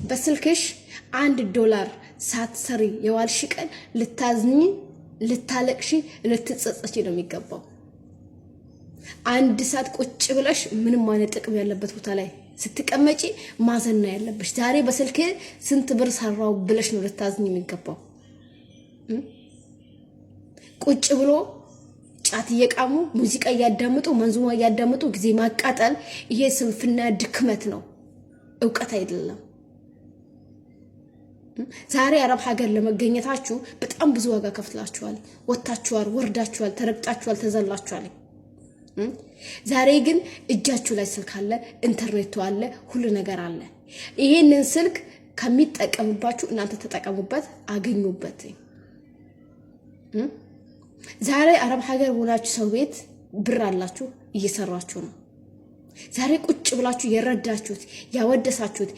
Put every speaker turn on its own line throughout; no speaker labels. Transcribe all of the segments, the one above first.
በስልክሽ $1 ሳትሰሪ የዋልሽ ቀን ልታዝኝ ልታለቅሺ ልትጸጸቺ ነው የሚገባው። 1 ሰዓት ቁጭ ብለሽ ምንም ማለት ጥቅም ያለበት ቦታ ላይ ስትቀመጪ ማዘን ነው ያለብሽ። ዛሬ በስልክ ስንት ብር ሰራው ብለሽ ነው ልታዝኝ የሚገባው። ቁጭ ብሎ ጫት እየቃሙ ሙዚቃ እያዳመጡ መንዙማ እያዳመጡ ጊዜ ማቃጠል ይሄ ስንፍና ድክመት ነው፣ ዕውቀት አይደለም። ዛሬ አረብ ሀገር ለመገኘታችሁ በጣም ብዙ ዋጋ ከፍላችኋል፣ ወጣችኋል፣ ወርዳችኋል፣ ተረግጣችኋል፣ ተዘላችኋል። ዛሬ ግን እጃችሁ ላይ ስልክ አለ፣ ኢንተርኔት አለ፣ ሁሉ ነገር አለ። ይሄንን ስልክ ከሚጠቀምባችሁ እናንተ ተጠቀሙበት፣ አገኙበት። ዛሬ አረብ ሀገር ሆናችሁ ሰው ቤት ብር አላችሁ እየሰራችሁ ነው። ዛሬ ቁጭ ብላችሁ የረዳችሁት ያወደሳችሁት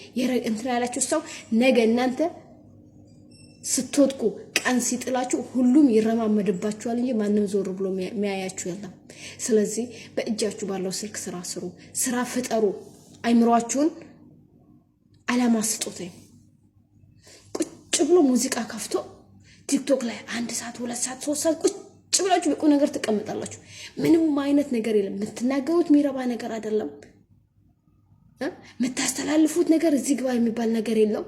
እንትን ያላችሁ ሰው ነገ እናንተ ስትወድቁ ቀን ሲጥላችሁ ሁሉም ይረማመድባችኋል እንጂ ማንም ዞር ብሎ የሚያያችሁ የለም። ስለዚህ በእጃችሁ ባለው ስልክ ስራ ስሩ፣ ስራ ፍጠሩ፣ አይምሯችሁን አላማ ስጡት። ቁጭ ብሎ ሙዚቃ ከፍቶ ቲክቶክ ላይ 1 ሰዓት 2 ሰዓት 3 ሰዓት ቁጭ ብላችሁ በቁ ነገር ተቀምጣላችሁ። ምንም አይነት ነገር የለም። የምትናገሩት ሚረባ ነገር አይደለም። የምታስተላልፉት ነገር እዚህ ግባ የሚባል ነገር የለም።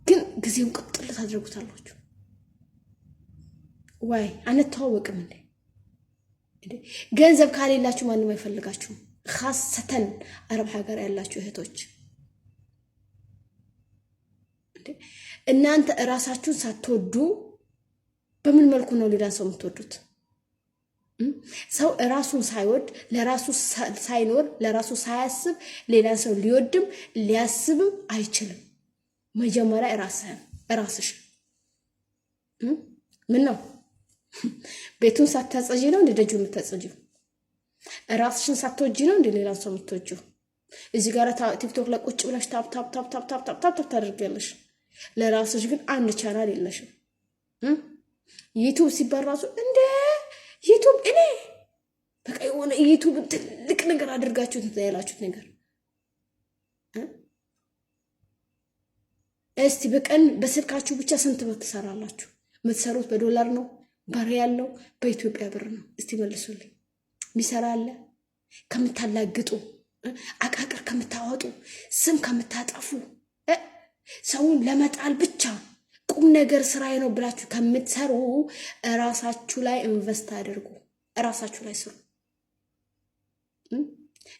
ግን ጊዜውን ቅጥል ታደርጉታላችሁ። ወይ አንተዋወቅም እንዴ? ገንዘብ ካሌላችሁ ማንም አይፈልጋችሁም። ኻሰተን አረብ ሀገር ያላችሁ እህቶች እናንተ ራሳችሁን ሳትወዱ በምን መልኩ ነው ሌላ ሰው የምትወዱት? ሰው ራሱን ሳይወድ ለራሱ ሳይኖር ለራሱ ሳያስብ ሌላ ሰው ሊወድም ሊያስብም አይችልም። መጀመሪያ ራስሽ ምን ነው ቤቱን ሳታጸጂ ነው እንደ ደጁ የምታጸጂው? ራስሽን ሳትወጂ ነው እንደ ሌላ ሰው የምትወጂው? እዚህ ጋር ቲክቶክ ላይ ቁጭ ብለሽ ታፕ ታፕ ታፕ ታፕ ታፕ ታፕ ታፕ ታደርጊያለሽ። ለራስሽ ግን አንድ ቻናል የለሽም። ዩቲዩብ ሲባል ራሱ እንደ ዩቲዩብ እኔ በቃ የሆነ ዩቲዩብ ትልቅ ነገር አድርጋችሁት ያላችሁት ነገር እስቲ በቀን በስልካችሁ ብቻ ስንት ብር ትሰራላችሁ? የምትሰሩት በዶላር ነው በሪያል ነው በኢትዮጵያ ብር ነው? እስቲ መልሱልኝ። ሚሰራ አለ? ከምታላግጡ አቃቅር ከምታወጡ ስም ከምታጠፉ ሰውን ለመጣል ብቻ ቁም ነገር ስራዬ ነው ብላችሁ ከምትሰሩ ራሳችሁ ላይ ኢንቨስት አድርጉ፣ ራሳችሁ ላይ ስሩ።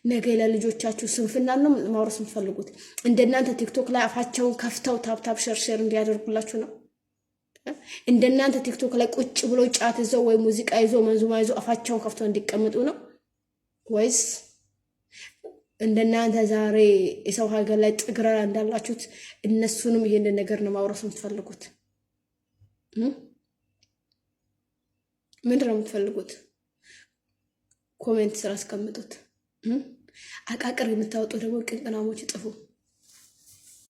ነገ ለልጆቻችሁ ስንፍና ነው ማውረስ የምትፈልጉት? እንደናንተ ቲክቶክ ላይ አፋቸውን ከፍተው ታፕታፕ ሸርሸር እንዲያደርጉላችሁ ነው? እንደናንተ ቲክቶክ ላይ ቁጭ ብሎ ጫት ይዘው ወይ ሙዚቃ ይዘው መንዙማ ይዘው አፋቸውን ከፍተው እንዲቀመጡ ነው? ወይስ እንደናንተ ዛሬ የሰው ሀገር ላይ ጥግራ እንዳላችሁት እነሱንም ይሄንን ነገር ነው ማውረስ የምትፈልጉት? ምንድነው የምትፈልጉት? ኮሜንት ስራ አስቀምጡት። አቃቅር የምታወጡ ደግሞ ቅንቅናሞች ጥፉ።